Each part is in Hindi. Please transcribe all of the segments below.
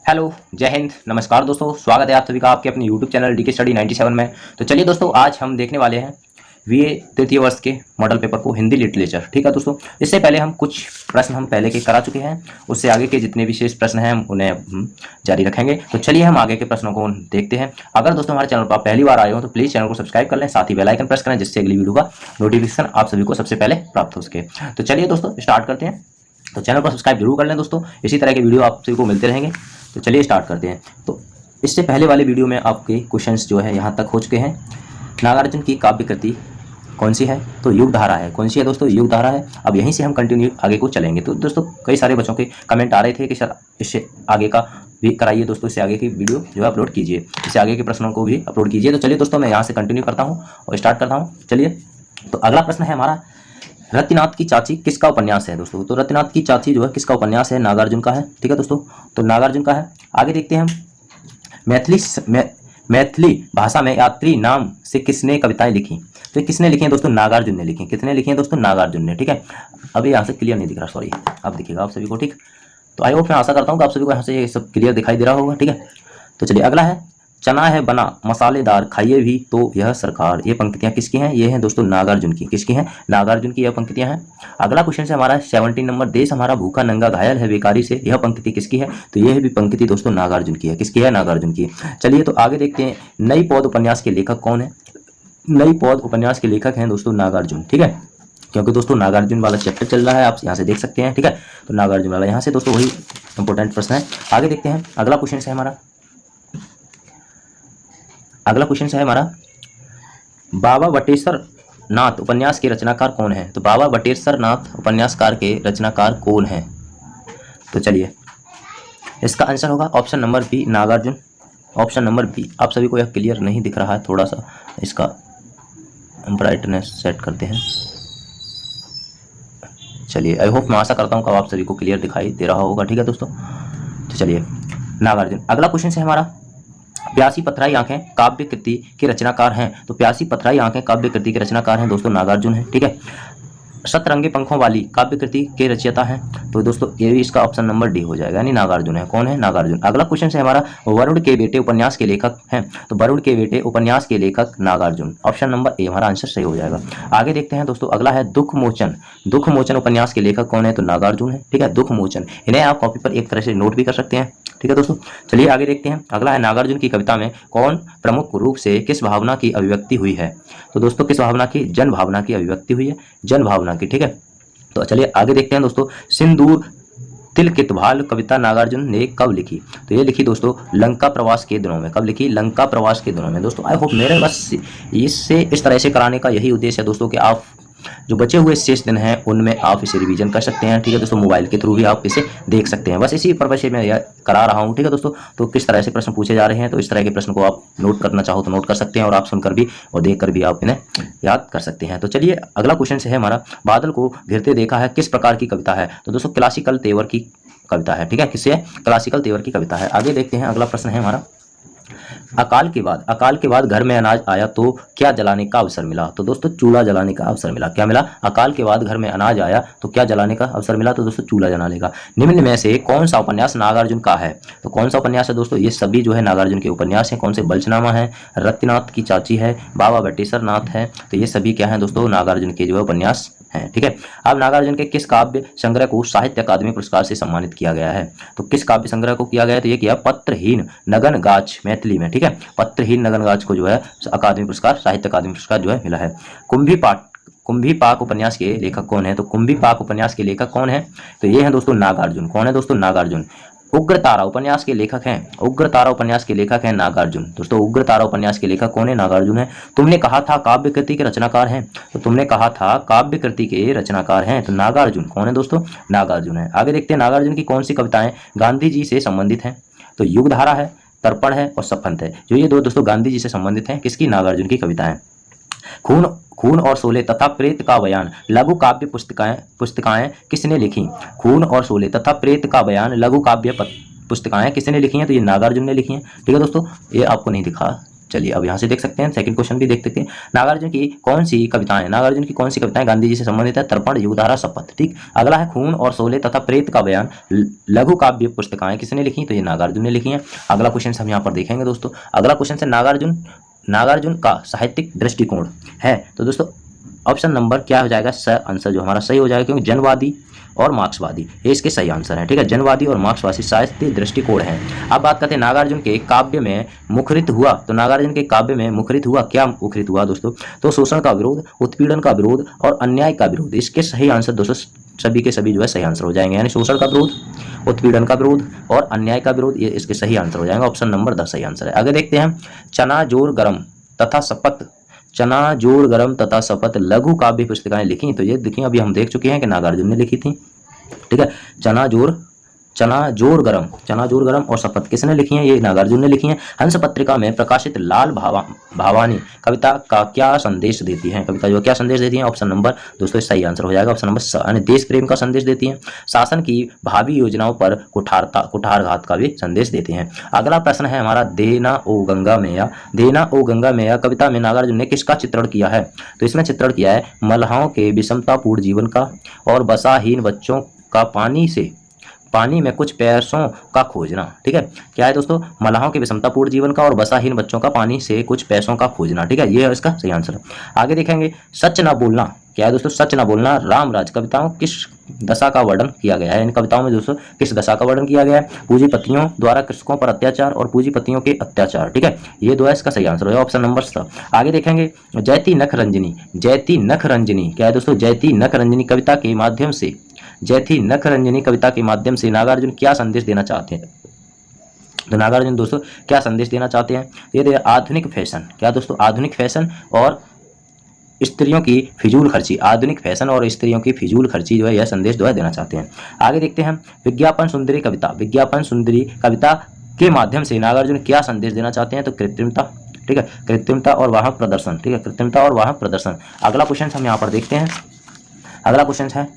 हेलो, जय हिंद, नमस्कार दोस्तों। स्वागत है आप सभी का आपके अपने यूट्यूब चैनल डीके स्टडी 97 में। तो चलिए दोस्तों, आज हम देखने वाले हैं बीए तृतीय वर्ष के मॉडल पेपर को हिंदी लिटरेचर। ठीक है दोस्तों, इससे पहले हम कुछ प्रश्न हम पहले के करा चुके हैं, उससे आगे के जितने भी शेष प्रश्न हैं हम उन्हें जारी रखेंगे। तो चलिए हम आगे के प्रश्नों को देखते हैं। अगर दोस्तों हमारे चैनल पर आप पहली बार आए हो तो प्लीज़ चैनल को सब्सक्राइब कर लें, साथ ही बेल आइकन प्रेस करें, जिससे अगली वीडियो का नोटिफिकेशन आप सभी को सबसे पहले प्राप्त हो सके। तो चलिए दोस्तों स्टार्ट करते हैं। तो चैनल को सब्सक्राइब जरूर कर लें दोस्तों, इसी तरह के वीडियो आप सभी को मिलते रहेंगे। तो चलिए स्टार्ट करते हैं। तो इससे पहले वाले वीडियो में आपके क्वेश्चंस जो है यहाँ तक हो चुके हैं। नागार्जुन की काव्य कृति कौन सी है? तो युग धारा है। कौन सी है दोस्तों? युग धारा है। अब यहीं से हम कंटिन्यू आगे को चलेंगे। तो दोस्तों कई सारे बच्चों के कमेंट आ रहे थे कि सर इससे आगे का भी कराइए दोस्तों, इससे आगे की वीडियो जो है अपलोड कीजिए, इससे आगे के प्रश्नों को भी अपलोड कीजिए। तो चलिए दोस्तों मैं यहाँ से कंटिन्यू करता हूँ और स्टार्ट करता हूँ। चलिए, तो अगला प्रश्न है हमारा, रतिनाथ की चाची किसका उपन्यास है दोस्तों? तो रतिनाथ की चाची जो है किसका उपन्यास है? नागार्जुन का है। ठीक है दोस्तों, तो नागार्जुन का है। आगे देखते हैं हम, मैथिली भाषा में यात्री नाम से किसने कविताएं लिखी? तो किसने लिखी है दोस्तों? नागार्जुन ने लिखी। किसने लिखी है दोस्तों? नागार्जुन ने। ठीक है, अभी यहाँ से क्लियर नहीं दिख रहा, सॉरी, अब दिखेगा आप सभी को। ठीक, तो आई होप, मैं आशा करता हूँ कि आप सभी को यहाँ से ये सब क्लियर दिखाई दे रहा होगा। ठीक है, तो चलिए अगला है, चना है बना मसालेदार खाइए भी तो यह सरकार। ये पंक्तियां किसकी हैं? ये हैं दोस्तों नागार्जुन की। किसकी हैं? नागार्जुन की यह पंक्तियां हैं। अगला क्वेश्चन है हमारा 17 नंबर, देश हमारा भूखा नंगा घायल है बेकारी से। यह पंक्ति किसकी है? तो यह भी पंक्ति दोस्तों नागार्जुन की है। किसकी है? नागार्जुन की। चलिए तो आगे देखते हैं, नई पौध उपन्यास के लेखक कौन है? नई पौध उपन्यास के लेखक हैं दोस्तों नागार्जुन। ठीक है, क्योंकि दोस्तों नागार्जुन वाला चैप्टर चल रहा है, आप यहाँ से देख सकते हैं। ठीक है, तो नागार्जुन वाला यहाँ से दोस्तों वही इंपॉर्टेंट प्रश्न है। आगे देखते हैं, अगला क्वेश्चन है हमारा, अगला क्वेश्चन है हमारा, बाबा बटेश्वर नाथ उपन्यास के रचनाकार कौन है? तो बाबा बटेश्वर नाथ उपन्यासकार के रचनाकार कौन है? तो चलिए इसका आंसर होगा option number B, Nagarjun. Option number B. आप सभी को यह क्लियर नहीं दिख रहा है, थोड़ा सा इसका ब्राइटनेस सेट करते हैं। चलिए, आई होप, मैं आशा करता हूँ कि आप सभी को क्लियर दिखाई दे रहा होगा। ठीक है दोस्तों, तो चलिए नागार्जुन। अगला क्वेश्चन है हमारा, प्यासी पथराई आंखें काव्य कृति के रचनाकार हैं। तो प्यासी पथराई आंखें काव्य कृति के रचनाकार हैं दोस्तों नागार्जुन है। ठीक है, सतरंगे पंखों वाली काव्य कृति के रचयिता हैं। तो दोस्तों ये भी इसका ऑप्शन नंबर डी हो जाएगा, यानी नागार्जुन है। कौन है? नागार्जुन। अगला क्वेश्चन है हमारा, वरुण के बेटे उपन्यास के लेखक हैं। तो वरुण के बेटे उपन्यास के लेखक नागार्जुन। ऑप्शन नंबर ए हमारा आंसर सही हो जाएगा। आगे देखते हैं दोस्तों, अगला है दुख मोचन। दुख मोचन उपन्यास के लेखक कौन है? तो नागार्जुन है। ठीक है, दुख मोचन। इन्हें आप कॉपी पर एक तरह से नोट भी कर सकते हैं। ठीक है दोस्तों, चलिए आगे देखते हैं। अगला है, नागार्जुन की कविता में कौन प्रमुख रूप से किस भावना की अभिव्यक्ति हुई है? तो दोस्तों किस भावना की? जन भावना की अभिव्यक्ति हुई है, जन भावना की। ठीक है, तो चलिए आगे देखते हैं दोस्तों, सिंदूर तिलकित भाल कविता नागार्जुन ने कब लिखी? तो ये लिखी दोस्तों लंका प्रवास के दिनों में। कब लिखी? लंका प्रवास के दिनों में। दोस्तों आई होप, मेरे बस इससे इस तरह से कराने का यही उद्देश्य है दोस्तों कि आप जो बचे हुए शेष दिन हैं उनमें आप इसे रिवीजन कर सकते हैं। ठीक है दोस्तों, मोबाइल के थ्रू भी आप इसे देख सकते हैं। बस इसी पर्पज से मैं यह करा रहा हूँ। ठीक है दोस्तों, तो किस तरह से प्रश्न पूछे जा रहे हैं, तो इस तरह के प्रश्न को आप नोट करना चाहो तो नोट कर सकते हैं, और आप सुनकर भी और देखकर भी आप इन्हें याद कर सकते हैं। तो चलिए अगला क्वेश्चन है हमारा, बादल को घिरते देखा है किस प्रकार की कविता है? तो दोस्तों क्लासिकल तेवर की कविता है। ठीक है, किससे? क्लासिकल तेवर की कविता है। आगे देखते हैं, अगला प्रश्न है हमारा, अकाल के बाद घर में अनाज आया तो क्या जलाने का अवसर मिला? तो दोस्तों चूल्हा जलाने का अवसर मिला। क्या मिला? अकाल के बाद घर में अनाज आया तो क्या जलाने का अवसर मिला? तो दोस्तों चूल्हा जलाने का। निम्न में से कौन सा उपन्यास नागार्जुन का है? तो कौन सा उपन्यास है दोस्तों? ये सभी जो है नागार्जुन के उपन्यास हैं। कौन से? बल्चनामा है, रत्नाथ की चाची है, बाबा बटेश्वर नाथ है। तो ये सभी क्या है दोस्तों? नागार्जुन के जो है उपन्यास हैं। ठीक है, अब नागार्जुन के किस काव्य संग्रह को साहित्य अकादमी पुरस्कार से सम्मानित किया गया है? तो किस काव्य संग्रह को किया गया है? तो ये किया पत्रहीन नगनगाछ, मैथिली में। ठीक है, पत्रहीन नगनगाछ को जो है अकादमी पुरस्कार, साहित्य अकादमी पुरस्कार जो है मिला है। कुंभी पाक उपन्यास के लेखक कौन है? तो कुंभी पाक उपन्यास के लेखक कौन है? तो ये है दोस्तों नागार्जुन। कौन है दोस्तों? नागार्जुन। उग्रतारा उपन्यास के लेखक हैं, उग्रतारा उपन्यास के लेखक हैं नागार्जुन। दोस्तों उग्रतारा उपन्यास के लेखक कौन है? नागार्जुन है। तुमने कहा था काव्य कृति के रचनाकार हैं, तो तुमने कहा था काव्य कृति के रचनाकार हैं, तो नागार्जुन। कौन है दोस्तों? नागार्जुन है। आगे देखते हैं, नागार्जुन की कौन सी कविताएं गांधी जी से संबंधित हैं? तो युगधारा है, तर्पण है और सपंत है। जो ये दो दोस्तों गांधी जी से संबंधित हैं। किसकी? नागार्जुन की कविताएं। खून और शोले तथा प्रेत का बयान लघु काव्य पुस्तिकाएं किसने लिखी? खून और शोले तथा प्रेत का बयान लघु काव्य पुस्तिकाएं किसने लिखी हैं? तो ये नागार्जुन ने लिखी हैं। ठीक है दोस्तों, ये आपको नहीं दिखा, चलिए अब यहाँ से देख सकते हैं, सेकंड क्वेश्चन भी देख सकते हैं। नागार्जुन की कौन सी कविताएं, नागार्जुन की कौन सी कविताएं गांधी जी से संबंधित है? तर्पण, युगधारा, शपथ। ठीक, अगला है खून और शोले तथा प्रेत का बयान लघु काव्य पुस्तकाएं किसने लिखी? तो ये नागार्जुन ने लिखी हैं। अगला क्वेश्चन हम यहाँ पर देखेंगे दोस्तों। अगला क्वेश्चन है नागार्जुन का साहित्यिक दृष्टिकोण है, तो दोस्तों ऑप्शन नंबर क्या हो जाएगा? स आंसर जो हमारा सही हो जाएगा, क्योंकि जनवादी और मार्क्सवादी ये इसके सही आंसर है। ठीक है, जनवादी और मार्क्सवादी साहित्य दृष्टिकोण है। अब बात करते हैं नागार्जुन के काव्य में मुखरित हुआ, तो नागार्जुन के काव्य में मुखरित हुआ, क्या मुखरित हुआ दोस्तों? तो शोषण का विरोध, उत्पीड़न का विरोध और अन्याय का विरोध। इसके सही आंसर दोस्तों सभी के सभी जो है सही आंसर हो जाएंगे, यानी शोषण का विरोध, उत्पीड़न का विरोध और अन्याय का विरोध, ये इसके सही आंसर हो जाएंगे। ऑप्शन नंबर 10 सही आंसर है। आगे देखते हैं चना जोर गरम तथा शपथ, चना जोर गरम तथा शपथ लघु काव्य पुस्तिकाएं लिखी, तो ये देखिए अभी हम देख चुके हैं कि नागार्जुन ने लिखी थी। ठीक है, चना जोर गरम और शपथ किसने लिखी है? ये नागार्जुन ने लिखी है। हंस पत्रिका में प्रकाशित लाल भावानी कविता का क्या संदेश देती है? कविता जो क्या संदेश देती है? ऑप्शन नंबर दोस्तों सही आंसर हो जाएगा, ऑप्शन नंबर स, यानी देश प्रेम का संदेश देती है। शासन की भावी योजनाओं पर कुठारघात का भी संदेश देते हैं। अगला प्रश्न है हमारा देना ओ गंगा मैया कविता में नागार्जुन ने किसका चित्रण किया है? तो इसमें चित्रण किया है मल्लाहों के विषमतापूर्ण जीवन का और बसाहीन बच्चों का पानी में कुछ पैसों का खोजना। ठीक है, क्या है दोस्तों? मल्लाहों के विषमतापूर्ण जीवन का और बसाहीन बच्चों का पानी से कुछ पैसों का खोजना। ठीक है, ये है इसका सही आंसर। आगे देखेंगे सच ना बोलना, क्या है दोस्तों? सच ना बोलना रामराज कविताओं किस दशा का वर्णन किया गया है? इन कविताओं में दोस्तों किस दशा का वर्णन किया गया है? पूंजीपतियों द्वारा कृषकों पर अत्याचार और पूंजीपतियों के अत्याचार। ठीक है, ये दो है इसका सही आंसर है, ऑप्शन नंबर 7। आगे देखेंगे जयती नख रंजनी, क्या है दोस्तों? जयती नख रंजनी कविता के माध्यम से नागार्जुन क्या संदेश देना चाहते हैं? तो नागार्जुन दोस्तों क्या संदेश देना चाहते हैं? ये आधुनिक फैशन, क्या दोस्तों? आधुनिक फैशन और स्त्रियों की फिजूल खर्ची, आधुनिक फैशन और स्त्रियों की फिजूल खर्ची जो है यह संदेश जो है देना चाहते हैं। आगे देखते हैं विज्ञापन सुंदरी कविता के माध्यम से नागार्जुन क्या संदेश देना चाहते हैं? तो कृत्रिमता। ठीक है, कृत्रिमता और वाहक प्रदर्शन। ठीक है, कृत्रिमता और वाहक प्रदर्शन। अगला क्वेश्चन हम यहाँ पर देखते हैं। अगला क्वेश्चन है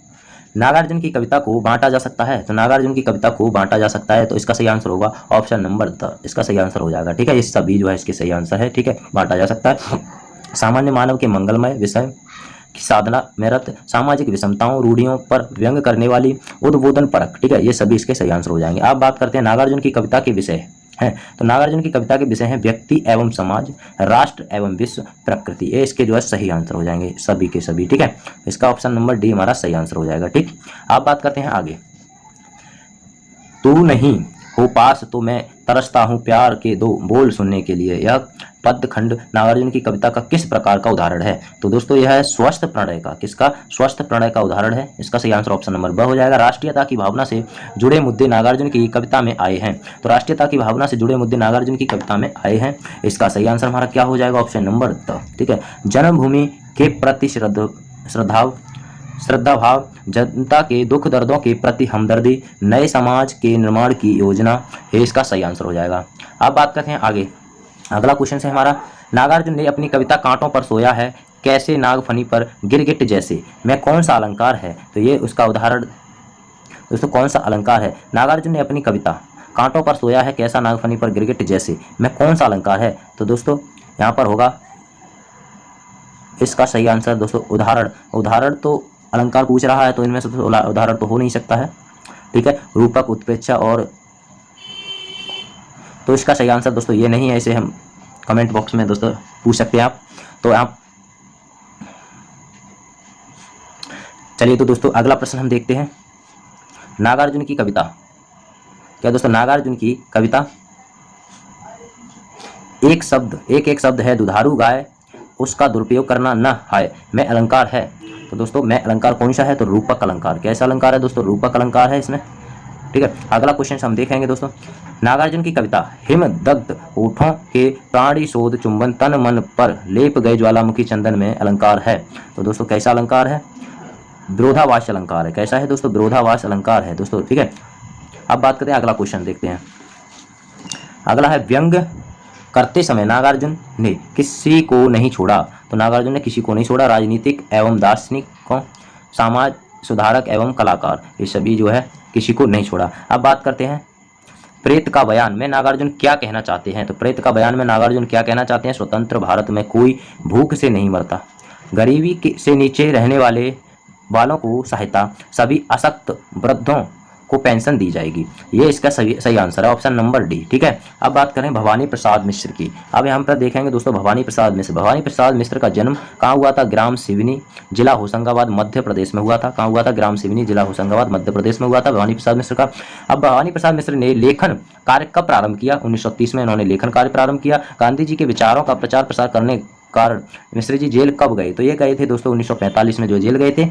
नागार्जुन की कविता को बांटा जा सकता है, तो नागार्जुन की कविता को बांटा जा सकता है, तो इसका सही आंसर होगा ऑप्शन नंबर 10, इसका सही आंसर हो जाएगा। ठीक है, ये सभी जो है इसके सही आंसर है। ठीक है, बांटा जा सकता है। सामान्य मानव के मंगलमय विषय की साधना में रत, सामाजिक विषमताओं रूढ़ियों पर व्यंग करने वाली, उद्बोधन परक। ठीक है, ये सभी इसके सही आंसर हो जाएंगे। अब बात करते हैं नागार्जुन की कविता के विषय हैं, तो नागार्जुन की कविता के विषय हैं व्यक्ति एवं समाज, राष्ट्र एवं विश्व, प्रकृति। ये इसके जो है सही आंसर हो जाएंगे सभी के सभी। ठीक है, इसका ऑप्शन नंबर डी हमारा सही आंसर हो जाएगा। ठीक, आप बात करते हैं आगे। तू नहीं हो पास तो मैं तरसता हूँ प्यार के दो बोल सुनने के लिए, यह पद्य खंड नागार्जुन की कविता का किस प्रकार का उदाहरण है? तो दोस्तों यह है स्वस्थ प्रणय का, किसका? स्वस्थ प्रणय का उदाहरण है। इसका सही आंसर ऑप्शन नंबर ब हो जाएगा। राष्ट्रीयता की भावना से जुड़े मुद्दे नागार्जुन की कविता में आए हैं, तो राष्ट्रीयता की भावना से जुड़े मुद्दे नागार्जुन की कविता में आए हैं। इसका सही आंसर हमारा क्या हो जाएगा? Option number the. ठीक है, जन्मभूमि के प्रति श्रद्धा भाव, जनता के दुख दर्दों के प्रति हमदर्दी, नए समाज के निर्माण की योजना, ये इसका सही आंसर हो जाएगा। अब बात करते हैं आगे। अगला क्वेश्चन है हमारा नागार्जुन ने अपनी कविता कांटों पर सोया है कैसे नागफनी पर गिरगिट जैसे में कौन सा अलंकार है? तो ये उसका उदाहरण दोस्तों कौन सा अलंकार है? नागार्जुन ने अपनी कविता कांटों पर सोया है कैसा नागफनी पर गिरगिट जैसे में कौन सा अलंकार है? तो दोस्तों यहाँ पर होगा इसका सही आंसर दोस्तों उदाहरण तो अलंकार पूछ रहा है, तो इनमें से उदाहरण तो हो नहीं सकता है। ठीक है, रूपक, उत्प्रेक्षा और, तो इसका सही आंसर दोस्तों ये नहीं है। इसे हम कमेंट बॉक्स में दोस्तों पूछ सकते हैं आप। तो आप चलिए, तो दोस्तों अगला प्रश्न हम देखते हैं। नागार्जुन की कविता, क्या दोस्तों? नागार्जुन की कविता एक शब्द है दुधारू गाय, उसका दुरुपयोग करना न है, मैं अलंकार है। तो दोस्तों मैं अलंकार कौन सा है? तो रूपक अलंकार। कैसा अलंकार है दोस्तों? रूपक अलंकार है इसमें। ठीक है, अगला क्वेश्चन हम देखेंगे दोस्तों। नागार्जुन की कविता हिम दग्ध होठों के प्राणी शोध चुंबन तन मन पर लेप गए ज्वालामुखी चंदन में अलंकार है। तो दोस्तों कैसा अलंकार है? विरोधाभास अलंकार है। कैसा है दोस्तों? विरोधाभास अलंकार है दोस्तों। ठीक है, अब बात करते हैं अगला क्वेश्चन देखते हैं। अगला है व्यंग करते समय नागार्जुन ने किसी को नहीं छोड़ा, तो नागार्जुन ने किसी को नहीं छोड़ा, राजनीतिक एवं दार्शनिकों, समाज सुधारक एवं कलाकार, ये सभी जो है किसी को नहीं छोड़ा। अब बात करते हैं प्रेत का बयान में नागार्जुन क्या कहना चाहते हैं? तो प्रेत का बयान में नागार्जुन क्या कहना चाहते हैं? स्वतंत्र भारत में कोई भूख से नहीं मरता, गरीबी से नीचे रहने वालों को सहायता, सभी अशक्त वृद्धों को पेंशन दी जाएगी। ये इसका सही आंसर है, ऑप्शन नंबर डी। ठीक है, अब बात करें भवानी प्रसाद मिश्र की। अब यहाँ पर देखेंगे दोस्तों भवानी प्रसाद मिश्र। भवानी प्रसाद मिश्र का जन्म कहाँ हुआ था? ग्राम सिवनी, जिला होशंगाबाद, मध्य प्रदेश में हुआ था। कहाँ हुआ था? ग्राम सिवनी, जिला होशंगाबाद, मध्य प्रदेश में हुआ था भवानी प्रसाद मिश्र का। अब भवानी प्रसाद मिश्र ने लेखन कार्य कब प्रारंभ किया? 1930 में इन्होंने लेखन कार्य प्रारंभ किया। गांधी जी के विचारों का प्रचार प्रसार करने कारण मिश्र जी जेल कब गए? तो ये गए थे दोस्तों 1945 में जो जेल गए थे।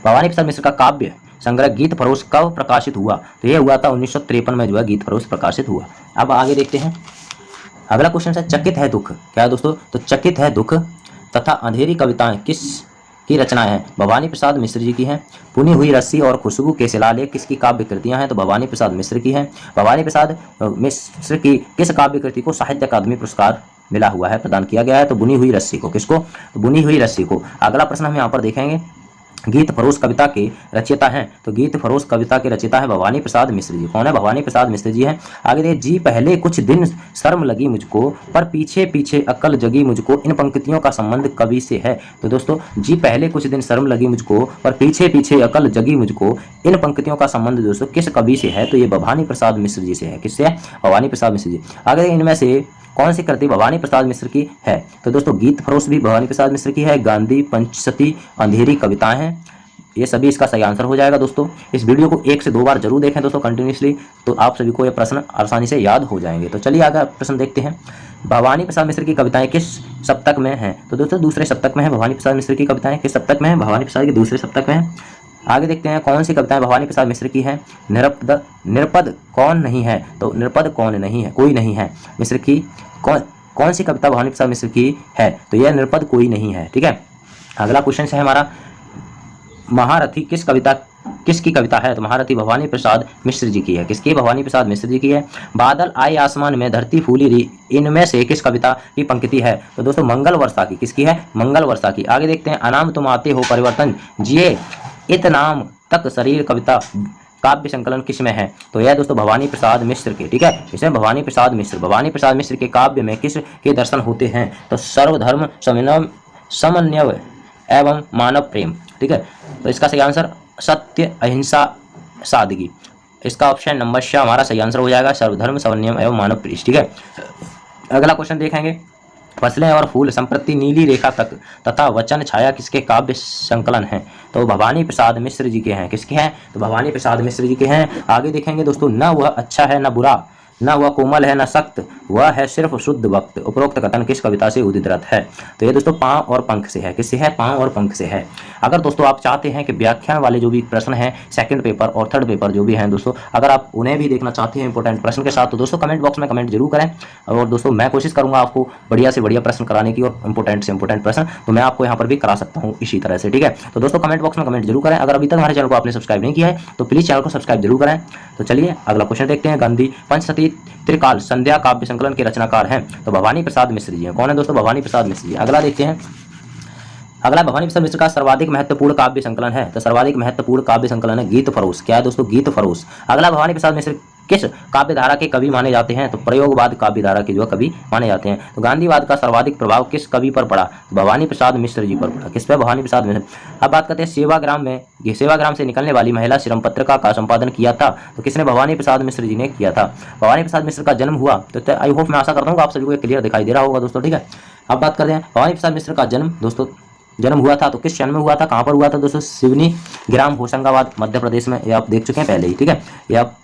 भवानी प्रसाद मिश्र का काव्य संग्रह गीत फरोश कब प्रकाशित हुआ? तो यह हुआ था 1953 में जो है गीत फरोश प्रकाशित हुआ। अब आगे देखते हैं, अगला क्वेश्चन है चकित है दुख। क्या है दोस्तों? तो चकित है दुख तथा अंधेरी कविताएं किस की रचनाएं हैं? भवानी प्रसाद मिश्र जी की हैं। पुनी हुई रस्सी और खुशबू के शिलालेख किसकी काव्य कृतियां हैं? तो भवानी प्रसाद मिश्र की हैं। भवानी प्रसाद मिश्र की किस काव्य कृति को साहित्य अकादमी पुरस्कार मिला हुआ है, प्रदान किया गया है? तो बुनी हुई रस्सी को। किसको? तो बुनी हुई रस्सी को। अगला प्रश्न हम यहाँ पर देखेंगे, गीत फरोश कविता के रचयिता हैं। तो गीत फरोश कविता के रचयिता है भवानी प्रसाद मिश्र जी। कौन है? भवानी प्रसाद मिश्र जी हैं। आगे देखिए, जी पहले कुछ दिन शर्म लगी मुझको, पर पीछे पीछे अकल जगी मुझको, इन पंक्तियों का संबंध कवि से है। तो दोस्तों जी पहले कुछ दिन शर्म लगी मुझको, पर पीछे पीछे अकल जगी मुझको, इन पंक्तियों का संबंध दोस्तों किस कवि से है? तो ये भवानी प्रसाद मिश्र जी से है। किससे है? भवानी प्रसाद मिश्र जी। आगे इनमें से कौन सी कृति भवानी प्रसाद मिश्र की है? तो दोस्तों गीत फरोश भी भवानी प्रसाद मिश्र की है, गांधी, पंचसती, अंधेरी कविताएं हैं, ये सभी इसका सही आंसर हो जाएगा। दोस्तों इस वीडियो को 1 से 2 बार जरूर देखें दोस्तों कंटिन्यूसली, तो आप सभी को ये प्रश्न आसानी से याद हो जाएंगे। तो चलिए आगे प्रश्न देखते हैं, भवानी प्रसाद मिश्र की कविताएं किस सप्तक में हैं? तो दोस्तों दूसरे सप्तक में है। भवानी प्रसाद मिश्र की कविताएं किस सप्तक में है? भवानी प्रसाद के दूसरे सप्तक में है। आगे देखते हैं, कौन सी कविताएं भवानी प्रसाद मिश्र की है? निरपद कौन नहीं है? तो निरपद कौन नहीं है? कोई नहीं है। मिश्र की कौन सी कविता भवानी प्रसाद मिश्र की है? तो यह निरपद कोई नहीं है। ठीक है, अगला क्वेश्चन है हमारा, महारथी किसकी कविता है? तो महारथी भवानी प्रसाद मिश्र जी की है। किसकी? भवानी प्रसाद मिश्र जी की है। बादल आए आसमान में, धरती फूली री, इनमें से किस कविता की पंक्ति है? तो दोस्तों मंगल वर्षा की। किसकी है? मंगल वर्षा की। आगे देखते हैं, अनाम तुम आते हो परिवर्तन जिए इतनाम तक शरीर कविता काव्य संकलन किसमें है? तो यह दोस्तों भवानी प्रसाद मिश्र के। ठीक है, इसमें भवानी प्रसाद मिश्र के काव्य में किस के दर्शन होते हैं? तो सर्वधर्म समन्वय एवं मानव प्रेम। ठीक है, तो इसका सही आंसर सत्य, अहिंसा, सादगी। इसका ऑप्शन नंबर श हमारा सही आंसर हो जाएगा, सर्वधर्म समन्वय एवं मानव प्रेम। ठीक है, अगला क्वेश्चन देखेंगे, फसलें और फूल संप्रति नीली रेखा तक तथा वचन छाया किसके काव्य संकलन हैं? तो भवानी प्रसाद मिश्र जी के हैं। किसके हैं? तो भवानी प्रसाद मिश्र जी के हैं। आगे देखेंगे दोस्तों, न वह अच्छा है न बुरा, न वह कोमल है न सख्त, वह है सिर्फ शुद्ध वक्त, उपरोक्त कथन किस कविता से उदित है? तो ये दोस्तों पांव और पंख से है। किससे है? पांव और पंख से है। अगर दोस्तों आप चाहते हैं कि व्याख्यान वाले जो भी प्रश्न हैं, सेकंड पेपर और थर्ड पेपर जो भी हैं दोस्तों, अगर आप उन्हें भी देखना चाहते हैं इंपॉर्टेंट प्रश्न के साथ, तो दोस्तों कमेंट बॉक्स में कमेंट जरूर करें। और दोस्तों मैं कोशिश करूंगा आपको बढ़िया से बढ़िया प्रश्न कराने की, और इंपॉर्टेंट से इंपॉर्टेंट प्रश्न तो मैं आपको यहाँ पर भी करा सकता हूँ इसी तरह से। ठीक है, तो दोस्तों कमेंट बॉक्स में कमेंट जरूर करें। अगर अभी तक हमारे चैनल को आपने सब्सक्राइब नहीं किया है तो प्लीज चैनल को सब्सक्राइब जरूर करें। तो चलिए अगला क्वेश्चन देखते हैं, गांधी पंचसती त्रिकाल संध्या काव्य संकलन के रचनाकार हैं? तो भवानी प्रसाद मिश्र जी हैं। कौन है दोस्तों? भवानी प्रसाद मिश्र जी। अगला देखते हैं, अगला भवानी प्रसाद मिश्र का सर्वाधिक महत्वपूर्ण काव्य संकलन है। तो सर्वाधिक महत्वपूर्ण काव्य संकलन है गीत फरोश। क्या है दोस्तों? गीत फरोश। अगला भवानी प्रसाद मिश्र किस काव्य धारा के कवि माने जाते हैं? तो प्रयोगवाद काव्य धारा के जो कवि माने जाते हैं। तो गांधीवाद का सर्वाधिक प्रभाव किस कवि पर पड़ा? तो भवानी प्रसाद मिश्र जी पर पड़ा। किस पे? भवानी प्रसाद मिश्र। अब बात करते हैं सेवाग्राम में, ये सेवाग्राम से निकलने वाली महिला श्रम पत्रिका का संपादन किया था, तो किसने? भवानी प्रसाद मिश्र जी ने किया था। भवानी प्रसाद मिश्र का जन्म हुआ, तो आई होप मैं आशा करता हूँ आप सभी को क्लियर दिखाई दे रहा होगा दोस्तों। ठीक है, अब बात करते हैं भवानी प्रसाद मिश्र का जन्म दोस्तों जन्म हुआ था तो किस शहर में हुआ था? कहाँ पर हुआ था दोस्तों? सिवनी, ग्राम होशंगाबाद, मध्य प्रदेश में। ये आप देख चुके हैं पहले ही। ठीक है, ये आप,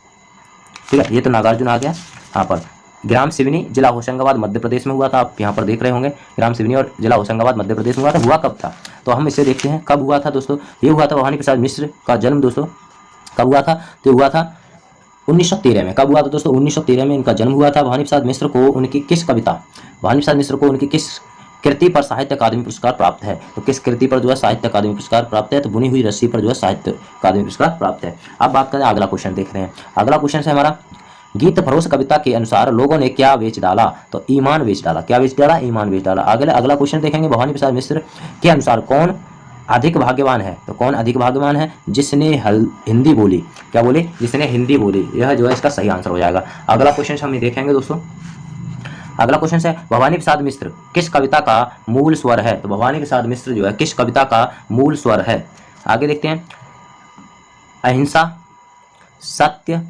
ठीक है, ये तो नागार्जुन आ गया। यहाँ पर ग्राम सिवनी, जिला होशंगाबाद, मध्य प्रदेश में हुआ था। आप यहाँ पर देख रहे होंगे ग्राम सिवनी और जिला होशंगाबाद मध्य प्रदेश में हुआ था। हुआ कब था? तो हम इसे देखते हैं कब हुआ था दोस्तों। ये हुआ था भवानी प्रसाद मिश्र का जन्म दोस्तों कब हुआ था? तो हुआ था 1913 में। कब हुआ था दोस्तों? 1913 में इनका जन्म हुआ था। भवानी प्रसाद मिश्र को उनकी किस कविता, भवानी प्रसाद मिश्र को उनकी किस कृति पर साहित्य अकादमी पुरस्कार प्राप्त है? तो किस कृति पर जो है साहित्य अकादमी पुरस्कार प्राप्त है? तो बुनी हुई रस्सी पर जो है साहित्य अकादमी पुरस्कार प्राप्त है। अब बात करें, अगला क्वेश्चन देख रहे हैं। अगला क्वेश्चन है हमारा, गीत फरोश कविता के अनुसार लोगों ने क्या बेच डाला? तो ईमान बेच डाला। क्या बेच डाला? ईमान बेच डाला। अगला क्वेश्चन देखेंगे, भवानी प्रसाद मिश्र के अनुसार कौन अधिक भाग्यवान है, तो कौन अधिक भाग्यवान है? जिसने हिंदी बोली। क्या बोले? जिसने हिंदी बोली। यह जो है इसका सही आंसर हो जाएगा। अगला क्वेश्चन हम देखेंगे दोस्तों। अगला क्वेश्चन है भवानी प्रसाद मिश्र किस कविता का मूल स्वर है? तो भवानी प्रसाद मिश्र जो है किस कविता का मूल स्वर है? आगे देखते हैं। अहिंसा, सत्य,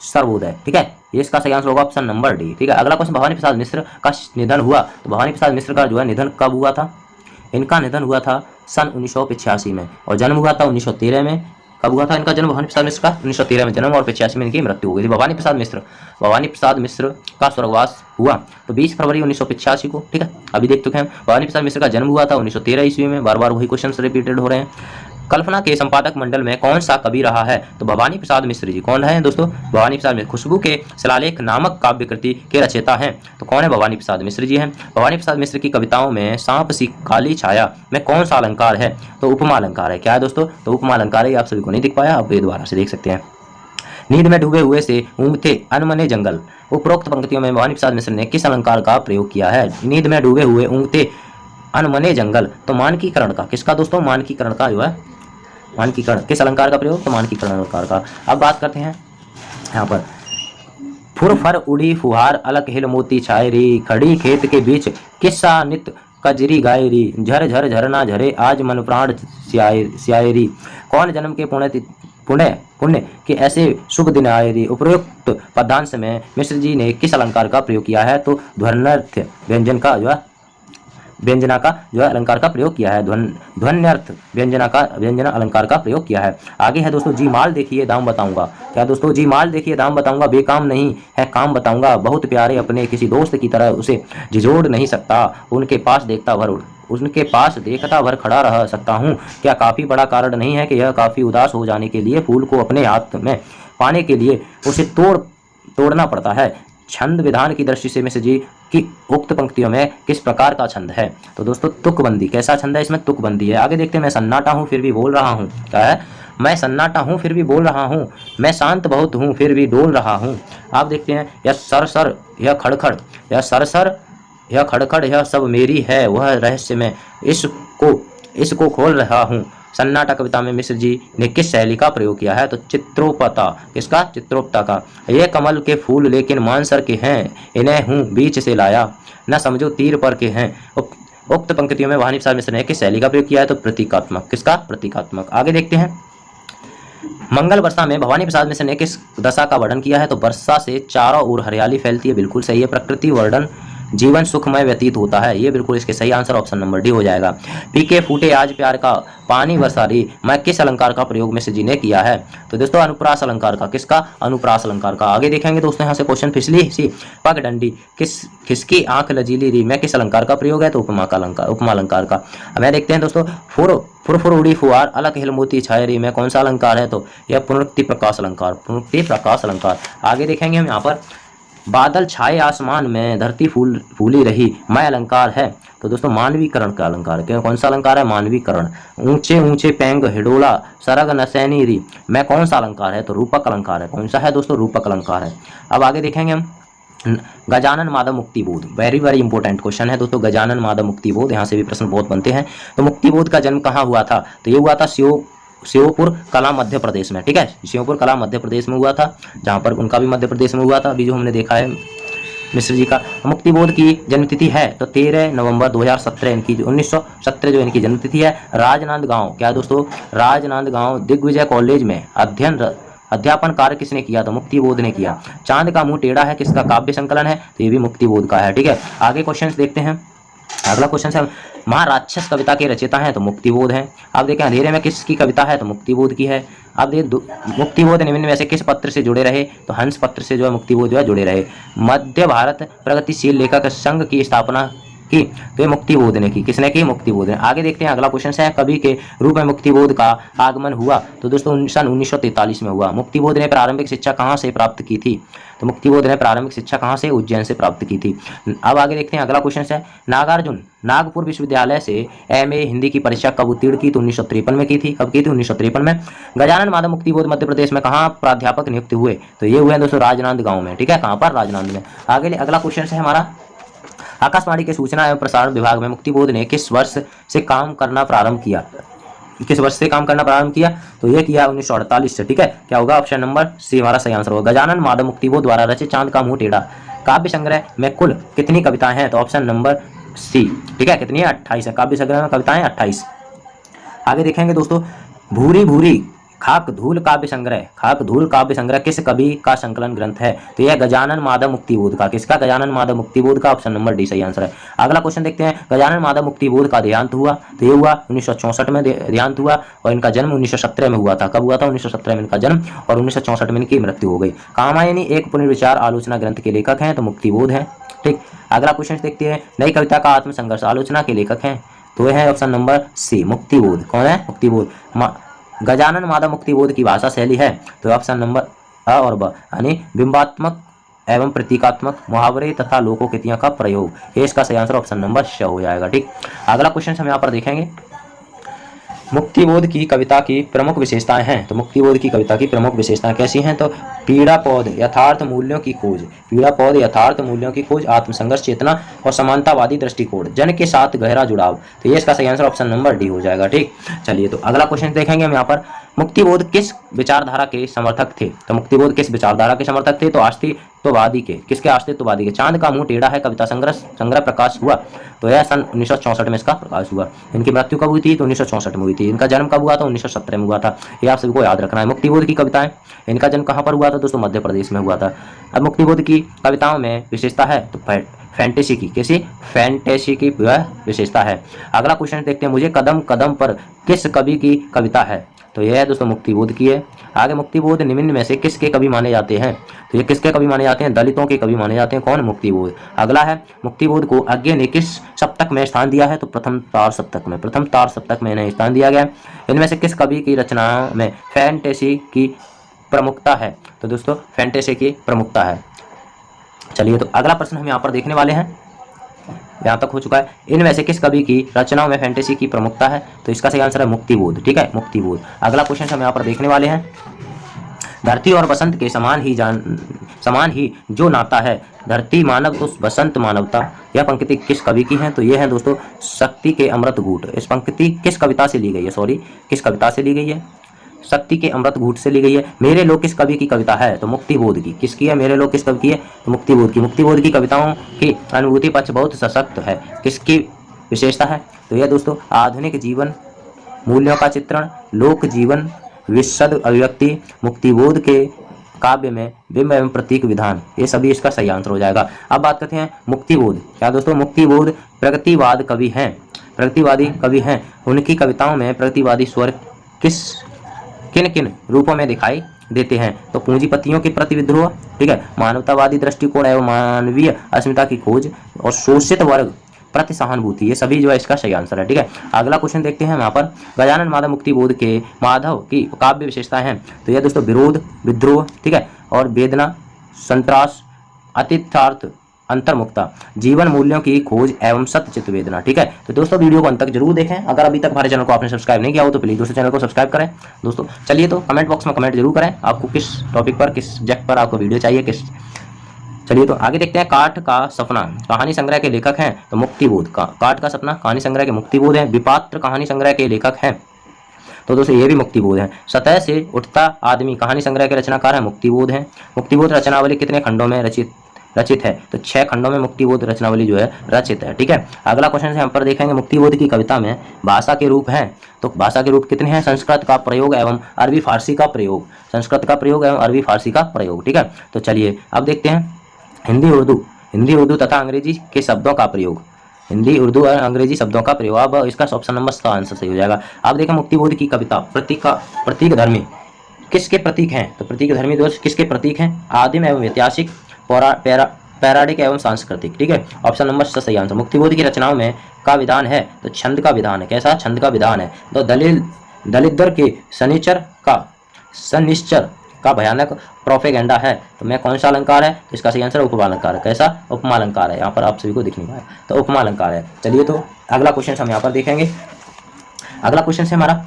सर्वोदय। ठीक है, ये इसका सही आंसर होगा ऑप्शन नंबर डी। ठीक है, अगला क्वेश्चन भवानी प्रसाद मिश्र का निधन हुआ, तो भवानी प्रसाद मिश्र का जो है निधन कब हुआ था? इनका निधन हुआ था सन 1985 में और जन्म हुआ था 1913 में। कब हुआ था इनका जन्म? भवानी प्रसाद मिश्र का 1913 में जन्म और 85 में इनकी मृत्यु हो गई थी। भवानी प्रसाद मिश्र का स्वर्गवास हुआ तो 20 फरवरी 1985 को। ठीक है, अभी देख चुके हैं। भवानी प्रसाद मिश्र का जन्म हुआ था 1913 ईस्वी में। बार बार वही क्वेश्चन रिपीटेड हो रहे हैं। कल्पना के संपादक मंडल में कौन सा कवि रहा है? तो भवानी प्रसाद मिश्र जी। कौन है दोस्तों? भवानी प्रसाद मिश्र। खुशबू के शिलालेख नामक काव्य कृति के रचयिता हैं, तो कौन है? भवानी प्रसाद मिश्र जी हैं। भवानी प्रसाद मिश्र की कविताओं में सांप सी काली छाया में कौन सा अलंकार है? तो उपमा अलंकार है। क्या है दोस्तों? तो उपमा अलंकार है। आप सभी को नहीं दिख पाया, आप ये दोबारा से देख सकते हैं। नींद में डूबे हुए से ऊँघते अनमने जंगल, उपरोक्त पंक्तियों में भवानी प्रसाद मिश्र ने किस अलंकार का प्रयोग किया है? नींद में डूबे हुए ऊँघते अनमने जंगल, तो मानकीकरण का। किसका दोस्तों? मानकीकरण का जो है, मानकीकरण किस अलंकार का प्रयोग? तो मानकीकरण अलंकार का। अब बात करते हैं यहाँ पर। फुर फर उड़ी फुहार अलक हिल मोती छाए री, खड़ी खेत के बीच किस्सा नित कजरी गाय री, झर झर झरना झरे आज मन प्राण सियाए री। कौन जन्म के पुण्य के ऐसे शुभ दिन आए री। उपरोक्त पदांश में मिश्र जी ने किस अलंकार का प्रयोग किया है? तो ध्वन्यर्थ व्यंजन का जो है व्यंजना का जो है अलंकार का प्रयोग किया है। ध्वन्यर्थ व्यंजना अलंकार का प्रयोग किया है। आगे है दोस्तों, जी माल देखिए दाम बताऊंगा। क्या दोस्तों? जी माल देखिए दाम बताऊंगा, बेकाम नहीं है काम बताऊंगा, बहुत प्यारे अपने किसी दोस्त की तरह उसे झिझोड़ नहीं सकता, उनके पास देखता भर खड़ा रह सकता हूँ। क्या काफी बड़ा कारण नहीं है कि यह काफी उदास हो जाने के लिए फूल को अपने हाथ में पाने के लिए उसे तोड़ना पड़ता है। छंद विधान की दृष्टि से मिश्र जी की उक्त पंक्तियों में किस प्रकार का छंद है? तो दोस्तों तुकबंदी। कैसा छंद है? इसमें तुकबंदी है। आगे देखते हैं। मैं सन्नाटा हूँ फिर भी बोल रहा हूँ। क्या है? मैं सन्नाटा हूँ फिर भी बोल रहा हूँ, मैं शांत बहुत हूँ फिर भी डोल रहा हूँ। आप देखते हैं। यह सरसर यह खड़खड़, यह सरसर यह खड़खड़, यह सब मेरी है वह रहस्य में इसको खोल रहा हूँ। सन्नाटा कविता में मिश्र जी ने किस शैली का प्रयोग किया है? तो चित्रोपता। किसका? चित्रोपता का। ये कमल के फूल लेकिन मानसर के हैं, इन्हें हूँ बीच से लाया, न समझो तीर पर के हैं। उक्त पंक्तियों में भवानी प्रसाद मिश्र ने किस शैली का प्रयोग किया है? तो प्रतीकात्मक। किसका? प्रतीकात्मक। आगे देखते हैं। मंगल वर्षा में भवानी प्रसाद मिश्र ने किस दशा का वर्णन किया है? तो वर्षा से चारों ओर हरियाली फैलती है। बिल्कुल सही है। प्रकृति वर्णन जीवन सुखमय व्यतीत होता है। ये बिल्कुल इसके सही आंसर ऑप्शन नंबर डी हो जाएगा। पीके फूटे आज प्यार का पानी बरसारी मैं किस अलंकार का प्रयोग मिश्र जी ने किया है? तो दोस्तों अनुप्रास अलंकार का। किसका? अनुप्रास अलंकार का। आगे देखेंगे दोस्तों यहाँ से क्वेश्चन। फिसली सी पगडंडी किसकी आंख लजीली री मैं किस अलंकार का प्रयोग है? तो उपमा अलंकार का। हमें देखते हैं दोस्तों। फुर उड़ी फुआर अलग हिल मोती छाए री में कौन सा अलंकार है? तो यह पुनरुक्ति प्रकाश अलंकार। आगे देखेंगे हम यहाँ पर। बादल छाए आसमान में धरती फूली रही मैं अलंकार है। तो दोस्तों मानवीकरण का अलंकार। क्यों? कौन सा अलंकार है? मानवीकरण। ऊंचे ऊंचे पैंग हिडोला सरग नसैनी री मैं कौन सा अलंकार है? तो रूपक अलंकार है। कौन सा है दोस्तों? रूपक अलंकार है। अब आगे देखेंगे हम। Gajanan Madhav Muktibodh. Very very important question है दोस्तों। गजानन माधव मुक्तिबोध, यहाँ से भी प्रश्न बहुत बनते हैं। तो मुक्तिबोध का जन्म कहाँ हुआ था? तो ये हुआ था श्योपुर कला मध्य प्रदेश में। ठीक है, श्योपुर कला मध्य प्रदेश में हुआ था, जहाँ पर उनका भी मध्य प्रदेश में हुआ था। अभी जो हमने देखा है मिश्र जी का। मुक्तिबोध की जन्मतिथि है तो 13 नवंबर 2017 इनकी 1917 जो इनकी जन्मतिथि है। राजनांदगांव। क्या दोस्तों? राजनांदगांव दिग्विजय कॉलेज में अध्यापन कार्य किसने किया? तो मुक्तिबोध ने किया। चांद का मुंह टेढ़ा है किसका काव्य संकलन है? तो ये भी मुक्तिबोध का है। ठीक है, आगे क्वेश्चन देखते हैं। अगला क्वेश्चन है महाराक्षस कविता के रचयिता हैं? तो मुक्तिबोध हैं। आप देखें अंधेरे में किसकी कविता है? तो मुक्तिबोध की है। आप मुक्तिबोध निम्न में से किस पत्र से जुड़े रहे? तो हंस पत्र से जो है मुक्तिबोध जो है जुड़े रहे। मध्य भारत प्रगतिशील लेखक संघ की स्थापना की तो ये मुक्तिबोध ने की। किसने की? मुक्तिबोध ने। आगे देखते हैं। अगला क्वेश्चन है कवि के रूप में मुक्तिबोध का आगमन हुआ? तो दोस्तों सन 1943 में हुआ। मुक्तिबोध ने प्रारंभिक शिक्षा कहाँ से प्राप्त की थी? तो मुक्तिबोध ने प्रारंभिक शिक्षा कहाँ से? उज्जैन से प्राप्त की थी। अब आगे देखते हैं। अगला क्वेश्चन है नागार्जुन नागपुर विश्वविद्यालय से एमए हिंदी की परीक्षा कब उत्तीर्ण की? तो 1953 में की थी। कब की थी? 1953 में। गजानन माधव मुक्तिबोध मध्य प्रदेश में कहाँ प्राध्यापक नियुक्त हुए? तो ये हुए हैं दोस्तों राजनांदगांव में। ठीक है, कहाँ पर? राजनांद में। आगे अगला क्वेश्चन है हमारा। आकाशवाणी के सूचना एवं प्रसारण विभाग में मुक्तिबोध ने किस वर्ष से काम करना प्रारंभ किया? किस वर्ष से काम करना प्रारंभ किया, तो ये किया 1948 से। ठीक है, क्या होगा, ऑप्शन नंबर सी हमारा सही आंसर होगा। गजानन माधव मुक्तिबोध द्वारा रचित चांद का मुंह टेढ़ा काव्य संग्रह में कुल कितनी कविताएं हैं, तो ऑप्शन नंबर सी। ठीक है, कितनी है, 28 है। काव्य संग्रह में कविताएं 28। आगे देखेंगे दोस्तों, भूरी भूरी खाक धूल काव्य संग्रह, खाक धूल काव्य संग्रह किस कवि का संकलन ग्रंथ है, तो यह गजानन माधव मुक्तिबोध का। किसका, गजानन माधव मुक्तिबोध का, ऑप्शन नंबर डी सही आंसर है। अगला क्वेश्चन देखते हैं, गजानन माधव मुक्तिबोध का देहांत हुआ, तो ये हुआ 1964 में देहांत हुआ, और इनका जन्म 1917 में हुआ था। कब हुआ था, 1917 में इनका जन्म, और 1964 में इनकी मृत्यु हो गई। कामायनी एक पुनर्विचार आलोचना ग्रंथ के लेखक हैं, तो मुक्तिबोध है। ठीक, अगला क्वेश्चन देखते हैं, नई कविता का आत्मसंघर्ष आलोचना के लेखक हैं, तो यह है ऑप्शन नंबर सी, मुक्तिबोध। कौन है, मुक्तिबोध। गजानन माधव मुक्तिबोध की भाषा शैली है, तो ऑप्शन नंबर अ और ब, यानी बिंबात्मक एवं प्रतीकात्मक मुहावरे तथा लोकोक्तियों का प्रयोग, ये इसका सही आंसर ऑप्शन नंबर श हो जाएगा। ठीक, अगला क्वेश्चन हम यहाँ पर देखेंगे, मुक्तिबोध की कविता की प्रमुख विशेषताएं हैं, तो मुक्तिबोध की कविता की प्रमुख विशेषताएं कैसी हैं, तो पीड़ा पौध यथार्थ मूल्यों की खोज, पीड़ा पौध यथार्थ मूल्यों की खोज, आत्मसंघर्ष चेतना और समानतावादी दृष्टिकोण, जन के साथ गहरा जुड़ाव, तो ये इसका सही आंसर ऑप्शन नंबर डी हो जाएगा। ठीक, चलिए तो अगला क्वेश्चन देखेंगे हम यहाँ पर, मुक्तिबोध किस विचारधारा के समर्थक थे, तो मुक्तिबोध किस विचारधारा के समर्थक थे, तो अस्तित्ववादी के। किसके, अस्तित्ववादी के। चांद का मुंह टेढ़ा है कविता संग्रह प्रकाश हुआ, तो यह सन 1964 में इसका प्रकाश हुआ। इनकी मृत्यु कब हुई थी, तो 1964 में हुई थी। इनका जन्म कब हुआ था, 1917 में हुआ था। ये आप सभी को याद रखना है। मुक्तिबोध की कविताएं, इनका जन्म कहाँ पर हुआ था दोस्तों, मध्य प्रदेश में हुआ था। अब मुक्तिबोध की कविताओं में विशेषता है, तो फैंटेसी की, किसी फैंटेसी की विशेषता है। अगला क्वेश्चन देखते हैं, मुझे कदम कदम पर किस कवि की कविता है, तो यह है दोस्तों मुक्तिबोध की है। आगे, मुक्तिबोध निम्न में से किसके कवि माने जाते हैं, तो ये किसके कवि माने जाते हैं, दलितों के कवि माने जाते हैं। कौन, मुक्तिबोध। अगला है, मुक्तिबोध को अज्ञे ने किस सप्तक में स्थान दिया है, तो प्रथम तार सप्तक में, प्रथम तार सप्तक में इन्हें स्थान दिया गया। इनमें से किस कवि की रचनाओं में फैंटेसी की प्रमुखता है, तो दोस्तों फैंटेसी की प्रमुखता है। चलिए तो अगला प्रश्न हम यहाँ पर देखने वाले हैं, यहाँ तक हो चुका है, इनमें से किस कवि की रचनाओं में फैंटेसी की प्रमुखता है, तो इसका सही आंसर है मुक्तिबोध। ठीक है, मुक्तिबोध। अगला क्वेश्चन हम यहाँ पर देखने वाले हैं, धरती और बसंत के समान ही जो नाता है, धरती मानव उस बसंत मानवता, यह पंक्ति किस कवि की है, तो यह है दोस्तों शक्ति के अमृत घूट। इस पंक्ति किस कविता से ली गई है, सॉरी किस कविता से ली गई है, शक्ति के अमृत घूट से ली गई है। मेरे लोग किस कवि की कविता है, तो मुक्तिबोध की। किसकी है, मेरे लोग किस कवि की है, तो मुक्तिबोध की। मुक्तिबोध की कविताओं की अनुभूति पक्ष बहुत सशक्त है। किसकी विशेषता है, तो यह दोस्तों आधुनिक जीवन मूल्यों का चित्रण, लोक जीवन विशद अभिव्यक्ति, मुक्तिबोध के काव्य में बिंब एवं प्रतीक विधान, ये सभी इसका सही आंसर हो जाएगा। अब बात करते हैं मुक्तिबोध, क्या दोस्तों मुक्तिबोध प्रगतिवाद कवि हैं, प्रगतिवादी कवि हैं। उनकी कविताओं में प्रगतिवादी स्वर किन किन रूपों में दिखाई देते हैं, तो पूंजीपतियों के प्रति विद्रोह, ठीक है, मानवतावादी दृष्टिकोण एवं मानवीय अस्मिता की खोज, और शोषित वर्ग प्रति सहानुभूति, ये सभी जो है इसका सही आंसर है। ठीक है, अगला क्वेश्चन देखते हैं यहाँ पर, गजानन माधव मुक्तिबोध के माधव की काव्य विशेषताएं हैं, तो यह दोस्तों विरोध, विद्रोह, ठीक है, और वेदना, संत्रास, अतिथार्थ, अंतर्मुक्ता, जीवन मूल्यों की खोज एवं सत्यचित वेदना। ठीक है, तो दोस्तों वीडियो को अंत तक जरूर देखें। अगर अभी तक हमारे चैनल को आपने सब्सक्राइब नहीं किया हो तो प्लीज दोस्तों चैनल को सब्सक्राइब करें दोस्तों। चलिए तो कमेंट बॉक्स में कमेंट जरूर करें, आपको किस टॉपिक पर, किस सब्जेक्ट पर आपको वीडियो चाहिए, किस। चलिए तो आगे देखते हैं, काठ का सपना कहानी संग्रह के लेखक हैं, तो मुक्तिबोध का। काठ का सपना कहानी संग्रह के मुक्तिबोध हैं। विपात्र कहानी संग्रह के लेखक हैं, तो दोस्तों ये भी मुक्तिबोध है। सतह से उठता आदमी कहानी संग्रह के रचनाकार है, मुक्तिबोध है। मुक्तिबोध रचनावली कितने खंडों में रचित है, तो 6 खंडों में मुक्तिबोध रचनावली जो है रचित है। ठीक है, अगला क्वेश्चन से हम पर देखेंगे, मुक्तिबोध की कविता में भाषा के रूप हैं, तो भाषा के रूप कितने हैं, संस्कृत का प्रयोग एवं अरबी फारसी का प्रयोग, संस्कृत का प्रयोग एवं अरबी फारसी का प्रयोग। ठीक है, तो चलिए अब देखते हैं, हिंदी उर्दू तथा अंग्रेजी के शब्दों का प्रयोग, हिंदी उर्दू और अंग्रेजी शब्दों का प्रयोग। अब इसका ऑप्शन नंबर का आंसर सही हो जाएगा। अब देखें, मुक्तिबोध की कविता प्रतीक धर्मी किसके प्रतीक हैं, तो प्रतीक धर्मी दोस्त किसके प्रतीक हैं, आदिम एवं ऐतिहासिक, पौराणिक एवं सांस्कृतिक। ठीक है, ऑप्शन नंबर सही आंसर। मुक्तिबोध की रचनाओं में का विधान है, तो छंद का विधान है। कैसा, छंद का विधान है। तो दलिद्र के सनिश्चर का भयानक प्रोपेगेंडा है, तो मैं कौन सा अलंकार है, तो इसका सही आंसर उपमा अलंकार है। कैसा, उपमा अलंकार है, यहाँ पर आप सभी को दिख नहीं पाया, तो उपमा अलंकार है। चलिए तो अगला क्वेश्चन हम यहाँ पर देखेंगे। अगला क्वेश्चन से हमारा,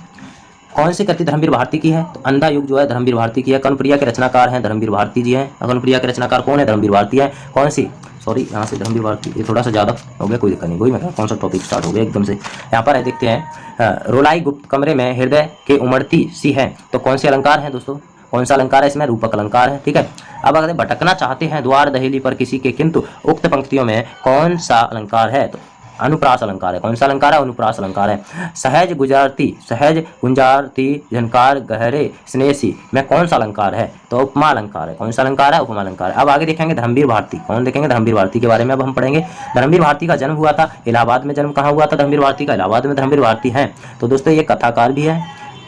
कौन सी कृति धर्मवीर भारती की है, तो अंधा युग जो है धर्मवीर भारती की है। कर्णप्रिया के रचनाकार हैं धर्मवीर भारती जी हैं। कर्णप्रिया के रचनाकार कौन है, धर्मवीर भारती है। कौन सी, सॉरी, यहाँ से धर्मवीर भारती ये थोड़ा सा ज़्यादा हो गया, कोई दिक्कत नहीं, वही मैं कौन सा टॉपिक स्टार्ट हो गया एकदम से। यहाँ पर है, देखते हैं, रोलाई गुप्त कमरे में हृदय के उमड़ती सी है, तो कौन से अलंकार हैं दोस्तों, कौन सा अलंकार है इसमें, रूपक अलंकार है, ठीक है। अब अगर भटकना चाहते हैं द्वार दहेली पर किसी के, किंतु उक्त पंक्तियों में कौन सा अलंकार है, तो अनुप्रास अलंकार है। कौन सा अलंकार है, अनुप्रास अलंकार है। सहज गुंजारती झनकार गहरे स्नेसी में कौन सा अलंकार है, तो उपमा अलंकार है। कौन सा अलंकार है, उपमा अलंकार है। अब आगे देखेंगे धर्मवीर भारती, कौन देखेंगे, धर्मवीर भारती के बारे में अब हम पढ़ेंगे। धर्मवीर भारती का जन्म हुआ था इलाहाबाद में, जन्म कहाँ हुआ था धर्मवीर भारती का, इलाहाबाद में धर्मवीर भारती हैं। तो दोस्तों ये कथाकार भी है,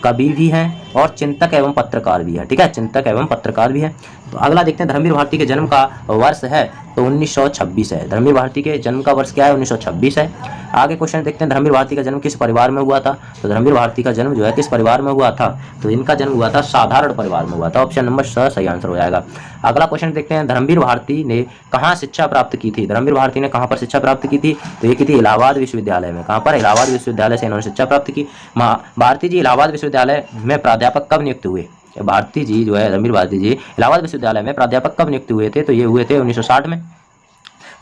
कवि भी हैं और चिंतक एवं पत्रकार भी है, ठीक है, चिंतक एवं पत्रकार भी है। तो अगला देखते हैं धर्मवीर भारती के जन्म का वर्ष है, तो 1926 है। धर्मवीर भारती के जन्म का वर्ष क्या है, 1926 है। आगे क्वेश्चन देखते हैं, धर्मवीर भारती का जन्म किस परिवार में हुआ था, तो धर्मवीर भारती का जन्म जो है किस परिवार में हुआ था, तो इनका जन्म हुआ था साधारण परिवार में हुआ था। ऑप्शन नंबर स सही आंसर हो जाएगा। अगला क्वेश्चन देखते हैं, धर्मवीर भारती ने कहाँ शिक्षा प्राप्त की थी, धर्मवीर भारती ने कहाँ पर शिक्षा प्राप्त की थी, तो ये की थी इलाहाबाद विश्वविद्यालय में। कहाँ पर, इलाहाबाद विश्वविद्यालय से इन्होंने शिक्षा प्राप्त की। भारती जी इलाहाबाद विश्वविद्यालय में प्राध्यापक कब नियुक्त हुए, भारती जी जो है धर्मवीर भारती जी इलाहाबाद विश्वविद्यालय में प्राध्यापक कब नियुक्त हुए थे, तो ये हुए थे 1960 में।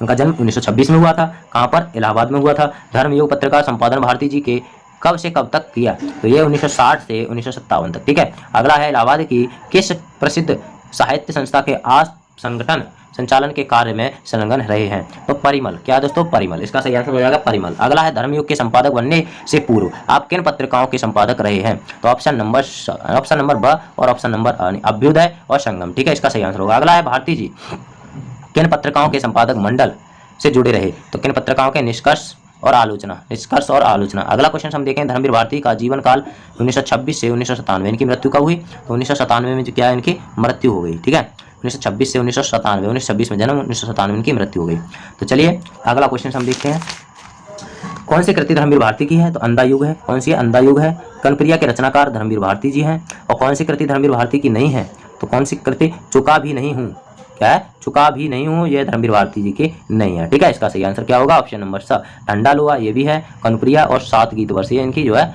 उनका जन्म 1926 में हुआ था। कहाँ पर, इलाहाबाद में हुआ था। धर्मयुग पत्रिका संपादन भारती जी के कब से कब तक किया, तो ये 1960 से 1957 तक, ठीक है। अगला है, इलाहाबाद की किस प्रसिद्ध साहित्य संस्था के संगठन संचालन के कार्य में संलग्न रहे हैं, तो परिमल। क्या है दोस्तों, परिमल, इसका सही आंसर हो जाएगा परिमल। अगला है, धर्मयुग के संपादक बनने से पूर्व आप किन पत्रिकाओं के संपादक रहे हैं, तो ऑप्शन नंबर ब और ऑप्शन नंबर अभ्युदय और संगम, ठीक है, इसका सही आंसर होगा। अगला है, भारती जी किन पत्रिकाओं के संपादक मंडल से जुड़े रहे, तो किन पत्रिकाओं के, निष्कर्ष और आलोचना। अगला क्वेश्चन हम देखें, धर्मवीर भारती का जीवन काल 1926 से 1997, इनकी मृत्यु कब हुई, तो 1997 में जो क्या है इनकी मृत्यु हो गई, ठीक है। 1926 से 1997, 1926 में जन्म, 1997 में इनकी मृत्यु हो गई। तो चलिए अगला क्वेश्चन हम देखते हैं, कौन सी कृति धर्मवीर भारती की है, तो अंधा युग है। कौन सी है, अंधा युग है। कनप्रिया के रचनाकार धर्मवीर भारती जी हैं। और कौन सी कृति धर्मवीर भारती की नहीं है, तो कौन सी कृति, चुका भी नहीं हूँ, क्या है, चुका भी नहीं हूँ, ये धर्मवीर भारती जी की नहीं है, ठीक है। इसका सही आंसर क्या होगा, ऑप्शन नंबर स ठंडा लोहा, ये भी है। कनप्रिया और 7 गीत वर्ष, ये इनकी जो है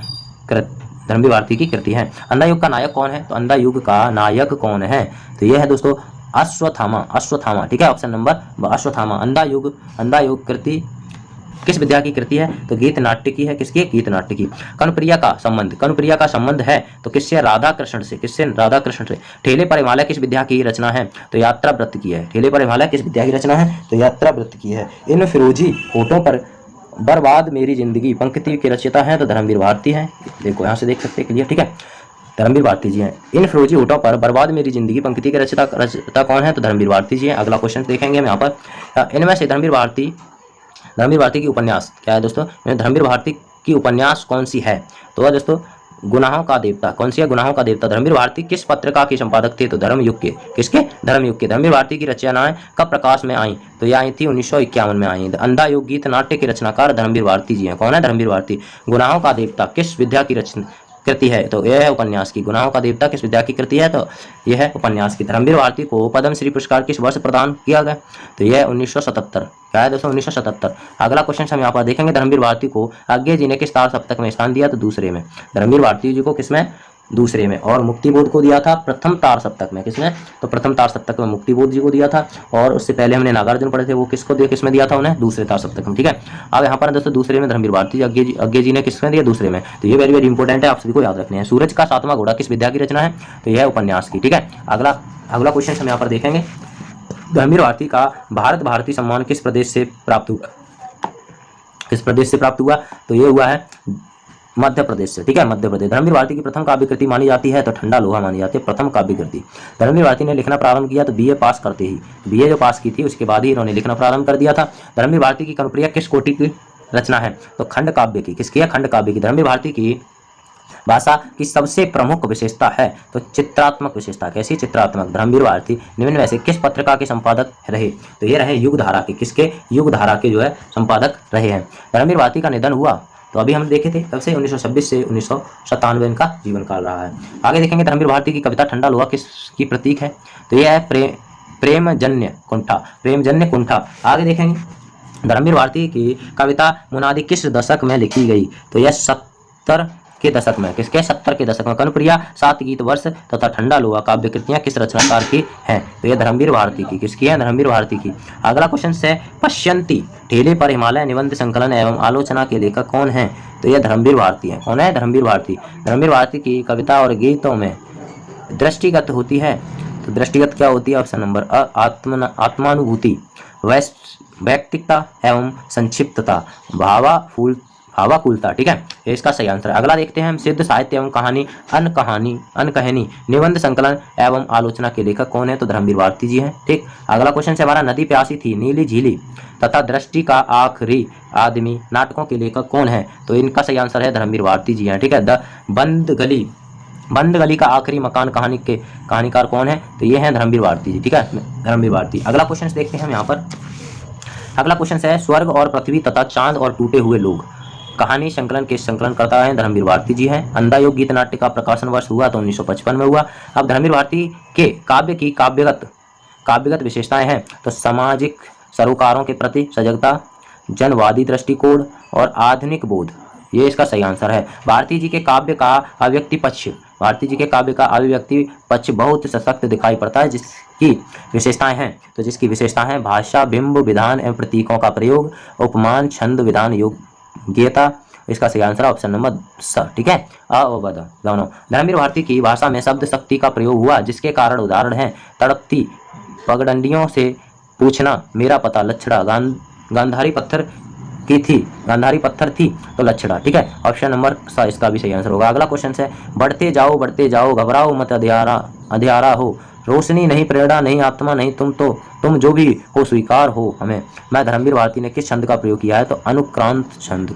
धर्मवीर भारती की कृति है। अंधा युग का नायक कौन है, तो अंधा युग का नायक कौन है, तो ये है दोस्तों अश्वत्थामा, ठीक है, ऑप्शन नंबर अश्वत्थामा। अंधा युग कृति किस विद्या की कृति है, तो गीत नाट्य की है। किसकी, गीत नाट्य की। कनुप्रिया का संबंध है, तो किससे, राधा कृष्ण से। ठेले पर हिमालय किस विद्या की रचना है, तो यात्रा वृत्त की है। ठेले पर हिमालय किस विद्या की रचना है, तो यात्रा वृत्त की है। इन फिरोजी होठों पर बर्बाद मेरी जिंदगी पंक्ति के रचयिता हैं, तो धर्मवीर भारती हैं। देखो यहाँ से देख सकते हैं क्लियर, ठीक है, धर्मवीर भारती जी हैं। इन फिरोजी होठों पर बर्बाद मेरी जिंदगी पंक्ति के रचयिता कौन है, तो धर्मवीर भारती जी हैं। अगला क्वेश्चन देखेंगे हम यहाँ पर, इनमें से धर्मवीर भारती की उपन्यास क्या है दोस्तों, धर्मवीर भारती की उपन्यास कौन सी है, तो दोस्तों गुनाहों का देवता। कौन सी है, गुनाहों का देवता। धर्मवीर भारती किस पत्रिका के संपादक थे, तो धर्मयुग के। किसके, धर्मयुग के। धर्मवीर भारती की रचनाएं कब प्रकाश में आई, तो ये आई थी 1951 में आई। अंधा युग गीत नाट्य के रचनाकार धर्मवीर भारती जी हैं। कौन है, धर्मवीर भारती। गुनाहों का देवता किस विद्या की कृति है, तो यह है उपन्यास की। गुनाहों का देवता किस विद्या की कृति है, तो यह है उपन्यास की। धर्मवीर भारती को पद्मश्री पुरस्कार किस वर्ष प्रदान किया गया, तो यह है 1977। क्या है दोस्तों, 1977। अगला क्वेश्चन हम यहाँ पर देखेंगे, धर्मवीर भारती को आज्ञे जी ने किस तार सप्तक में स्थान दिया, तो दूसरे में। धर्मवीर भारती जी को किसमें, दूसरे में। और मुक्तिबोध को दिया था प्रथम तार सप्तक में। किसमें, तो प्रथम तार सप्तक में मुक्तिबोध जी को दिया था। और उससे पहले हमने नागार्जुन पढ़े थे, वो किसको दिया, किसमें दिया था उन्हें, दूसरे तार सप्तक में, ठीक है। अब यहाँ पर दोस्तों दूसरे में धर्मवीर भारती आज्ञे जी ने किसमें दिया, दूसरे में। तो ये वेरी इंपॉर्टेंट है, आप सभी को याद रखने हैं। सूरज का 7वां घोड़ा किस विद्या की रचना है, तो यह है उपन्यास की, ठीक है। अगला क्वेश्चन हम यहाँ पर देखेंगे, धर्मवीर भारती का भारत भारती सम्मान किस प्रदेश से प्राप्त हुआ, तो ये हुआ है मध्य प्रदेश से, ठीक है, मध्य प्रदेश। धर्मवीर भारती की प्रथम काव्य कृति मानी जाती है, तो ठंडा लोहा मानी जाती है प्रथम काव्य कृति। धर्मवीर भारती ने लिखना प्रारंभ किया तो बीए पास करते ही, बीए जो पास की थी उसके बाद ही इन्होंने लिखना प्रारंभ कर दिया था। धर्मवीर भारती की कनुप्रिया किस कोटि की रचना है, तो खंड काव्य की। किसकी है, खंड काव्य की। धर्मवीर भारती की भाषा की सबसे प्रमुख विशेषता है, तो चित्रात्मक विशेषता। कैसी, चित्रात्मक। धर्मवीर भारती निम्न में से किस पत्रिका के संपादक रहे, तो ये रहे युगधारा के। किसके, युगधारा के जो है संपादक रहे हैं। धर्मवीर भारती का निधन हुआ, तो अभी हम देखे थे कब से, 1926 से 1997 इनका जीवन काल रहा है। आगे देखेंगे, धर्मवीर भारती की कविता ठंडा लोहा किसकी प्रतीक है, तो यह है प्रेमजन्य कुंठा। आगे देखेंगे, धर्मवीर भारती की कविता मुनादी किस दशक में लिखी गई, तो यह 70 के दशक में, किसके 70 के दशक में कर्णप्रिया, सात गीत वर्ष तथा ठंडा लोहा काव्य कृतियां किस रचनाकार की हैं? तो ये धर्मवीर भारती की, किसकी है? धर्मवीर भारती की। अगला क्वेश्चन है पश्यंती ठेले पर हिमालय निबंध संकलन एवं आलोचना के लेखक कौन है? तो ये धर्मवीर भारती है। कौन है? धर्मवीर भारती। धर्मवीर भारती की कविता और गीतों में दृष्टिगत होती है, तो दृष्टिगत क्या होती है? ऑप्शन नंबर अ आत्मानुभूति, वैयक्तिकता एवं संक्षिप्तता, भावाकुलता। ठीक है, ये इसका सही आंसर है। अगला देखते हैं हम, सिद्ध साहित्य एवं कहानी अनकहानी निबंध संकलन एवं आलोचना के लेखक कौन है? तो धर्मवीर भारती जी हैं। ठीक, अगला क्वेश्चन है हमारा, नदी प्यासी थी, नीली झीली तथा दृष्टि का आखिरी आदमी नाटकों के लेखक कौन है? तो इनका सही आंसर है धर्मवीर भारती जी हैं। ठीक है, बंद गली का आखिरी मकान कहानी के कहानीकार कौन है? तो ये हैं धर्मवीर भारती जी। ठीक है, धर्मवीर भारती। अगला क्वेश्चन देखते हैं हम यहाँ पर। अगला क्वेश्चन है, स्वर्ग और पृथ्वी तथा चांद और टूटे हुए लोग कहानी संकलन के संकलनकर्ता हैं? धर्मवीर भारती जी हैं। अंधा योग गीत नाट्य का प्रकाशन वर्ष हुआ तो 1955 में हुआ। अब धर्मवीर भारती के काव्य की काव्यगत विशेषताएं हैं, तो सामाजिक सरोकारों के प्रति सजगता, जनवादी दृष्टिकोण और आधुनिक बोध, ये इसका सही आंसर है। भारती जी के काव्य का अभिव्यक्ति पक्ष बहुत सशक्त दिखाई पड़ता है, जिसकी विशेषताएं हैं, तो जिसकी विशेषताएं हैं भाषा, बिंब, विधान एवं प्रतीकों का प्रयोग, उपमान, छंद, विधान, योग्यता। इसका सही आंसर ऑप्शन नंबर स। ठीक है, अ और ब दोनों। धर्मवीर भारती की भाषा में शब्द शक्ति का प्रयोग हुआ, जिसके कारण उदाहरण है तड़पती पगडंडियों से पूछना मेरा पता लच्छड़ा, गांधारी पत्थर थी तो लच्छड़ा। ठीक है, ऑप्शन नंबर स इसका भी सही आंसर होगा। अगला क्वेश्चन है, बढ़ते जाओ घबराओ मत, अंधियारा हो, रोशनी नहीं, प्रेरणा नहीं, आत्मा नहीं, तुम जो भी हो स्वीकार हो हमें। मैं धर्मवीर भारती ने किस छंद का प्रयोग किया है? तो अनुक्रांत छंद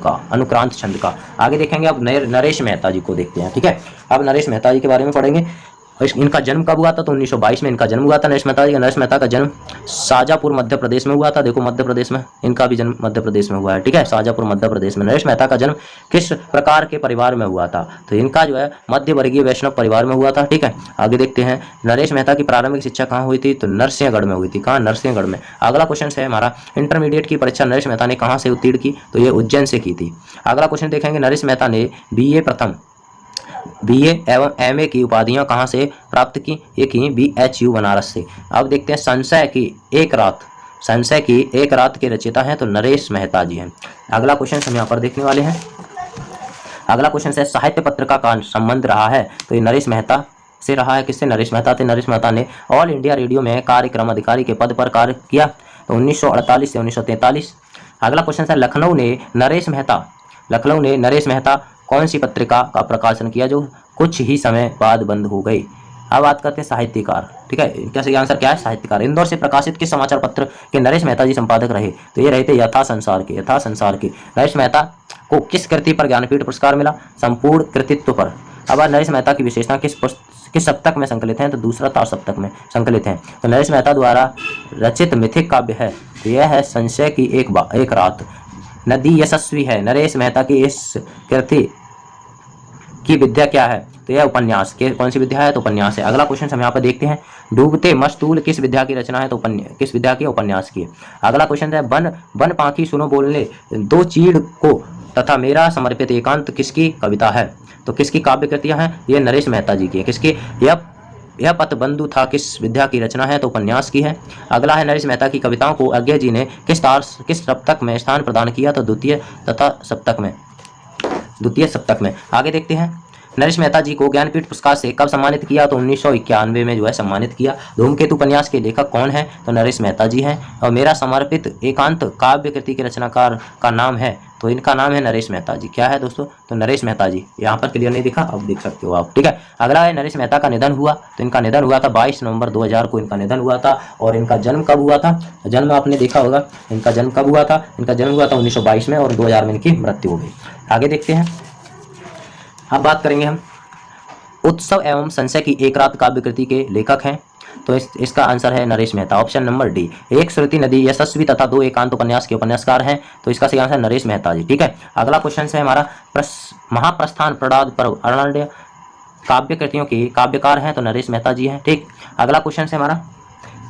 का। आगे देखेंगे, अब नरेश मेहता जी को देखते हैं। ठीक है, अब नरेश मेहता जी के बारे में पढ़ेंगे। इनका जन्म कब हुआ था? तो 1922 में इनका जन्म हुआ था नरेश मेहता जी का। नरेश मेहता का जन्म शाजापुर मध्य प्रदेश में हुआ था। देखो मध्य प्रदेश में, इनका भी जन्म मध्य प्रदेश में हुआ है। ठीक है, शाजापुर मध्य प्रदेश में। नरेश मेहता का जन्म किस प्रकार के परिवार में हुआ था? तो इनका जो है मध्य वर्गीय वैष्णव परिवार में हुआ था। ठीक है, आगे देखते हैं, नरेश मेहता की प्रारंभिक शिक्षा कहाँ हुई थी? तो नरसिंहगढ़ में हुई थी। कहाँ? नरसिंहगढ़ में। अगला क्वेश्चन है हमारा, इंटरमीडिएट की परीक्षा नरेश मेहता ने कहाँ से उत्तीर्ण की? तो ये उज्जैन से की थी। अगला क्वेश्चन देखेंगे, नरेश मेहता ने बीए एवं एमए की उपाधियां कहां से प्राप्त की? ये की BHU बनारस से। अब देखते हैं, संशय की एक रात के रचयिता हैं? तो नरेश मेहता जी हैं। अगला क्वेश्चन हम यहाँ पर देखने वाले हैं। अगला क्वेश्चन है, साहित्य पत्रिका का संबंध रहा है? तो ये नरेश मेहता से रहा है। किससे? नरेश मेहता थे। नरेश मेहता ने ऑल इंडिया रेडियो में कार्यक्रम अधिकारी के पद पर कार्य किया, तो 1948 से 1943। अगला क्वेश्चन है, लखनऊ ने नरेश मेहता कौन सी पत्रिका का प्रकाशन किया जो कुछ ही समय बाद बंद हो गई? अब बात करते हैं साहित्यकार। ठीक है, इनका सही आंसर क्या है? साहित्यकार। इंदौर से प्रकाशित किस समाचार पत्र के नरेश मेहता जी संपादक रहे? तो ये रहे थे यथा संसार के। नरेश मेहता को किस कृति पर ज्ञानपीठ पुरस्कार मिला? संपूर्ण कृतित्व पर। अब नरेश मेहता की विशेषता किस सप्तक में संकलित हैं? तो दूसरा तार सप्तक में संकलित हैं। तो नरेश मेहता द्वारा रचित मिथिक काव्य है, तो यह है संशय की एक रात। नदी यशस्वी है। नरेश मेहता की इस कृति की विद्या क्या है? तो यह उपन्यास। कौन सी विद्या है? तो उपन्यास है। अगला क्वेश्चन हम यहाँ पर देखते हैं, डूबते मस्तूल किस विद्या की रचना है? तो किस विद्या की? उपन्यास की। अगला क्वेश्चन है, बन पाखी सुनो बोलने, दो चीड़ को तथा मेरा समर्पित एकांत किसकी कविता है? तो किसकी काव्य कृतियां हैं? ये नरेश मेहता जी की है। किसकी? यह पतबंधु था किस विद्या की रचना है? तो उपन्यास की है। अगला है, नरेश मेहता की कविताओं को अज्ञे जी ने किस सप्तक में स्थान प्रदान किया? तो द्वितीय सप्तक में। आगे देखते हैं, नरेश मेहता जी को ज्ञानपीठ पुरस्कार से कब सम्मानित किया? तो 1991 में जो है सम्मानित किया। धूमकेतु उपन्यास के लेखक कौन है? तो नरेश मेहता जी हैं। और मेरा समर्पित एकांत काव्य कृति के रचनाकार का नाम है? तो इनका नाम है नरेश मेहता जी। क्या है दोस्तों? तो नरेश मेहता जी। यहाँ पर क्लियर नहीं दिखा, अब देख सकते हो आप। ठीक है, अगला है, नरेश मेहता का निधन हुआ। तो इनका निधन हुआ था 22 नवंबर 2000 को इनका निधन हुआ था। और इनका जन्म कब हुआ था? जन्म आपने देखा होगा, इनका जन्म कब हुआ था? इनका जन्म हुआ था 1922 में और 2000 में इनकी मृत्यु हो गई। आगे देखते हैं, अब बात करेंगे हम, उत्सव एवं संशय की एक रात काव्य कृति के लेखक हैं? तो इसका आंसर है Naresh Mehta, option number D. एक श्रुति नदी, यशस्वी तथा दो एकांत उपन्यास के उपन्यासकार हैं? तो इसका सही आंसर नरेश मेहता जी। ठीक है, अगला क्वेश्चन है हमारा, महाप्रस्थान, प्रदाद पर्व, अरण्य काव्य कृतियों के काव्यकार हैं? तो नरेश मेहता जी हैं। ठीक, अगला क्वेश्चन है हमारा,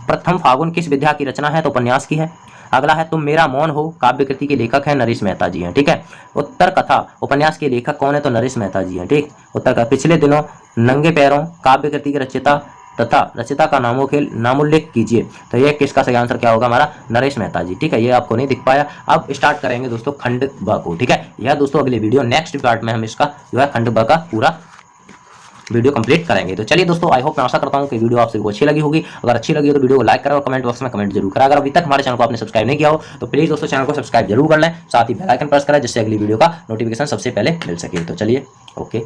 प्रथम फागुन किस विद्या की रचना है? तो उपन्यास की है। अगला है तुम मेरा मौन हो, काव्य कृति के लेखक हैं नरेश मेहता जी हैं। ठीक है। उत्तर कथा उपन्यास के लेखक कौन है, तो नरेश मेहता जी हैं। ठीक। उत्तर कथा पिछले दिनों, नंगे पैरों, काव्य कृति के रचयिता तथा रचयिता का नामोल्लेख कीजिए। तो ये किसका सही आंसर क्या होगा हमारा, नरेश मेहता जी। ठीक है, ये आपको नहीं दिख पाया। अब स्टार्ट करेंगे दोस्तों खंड ब को। ठीक है, यह दोस्तों अगले वीडियो नेक्स्ट पार्ट में हम इसका जो है खंड ब का पूरा वीडियो कंप्लीट करेंगे। तो चलिए दोस्तों, आई होप, मैं आशा करता हूं कि वीडियो आप सभी को अच्छी लगी होगी। अगर अच्छी लगी हो तो वीडियो को लाइक करें और कमेंट बॉक्स में कमेंट जरूर करें। अगर अभी तक हमारे चैनल को आपने सब्सक्राइब नहीं किया हो तो प्लीज दोस्तों चैनल को सब्सक्राइब जरूर कर लें, साथ ही बेल आइकन प्रेस करें जिससे अगली वीडियो का नोटिफिकेशन सबसे पहले मिल सके। तो चलिए, ओके।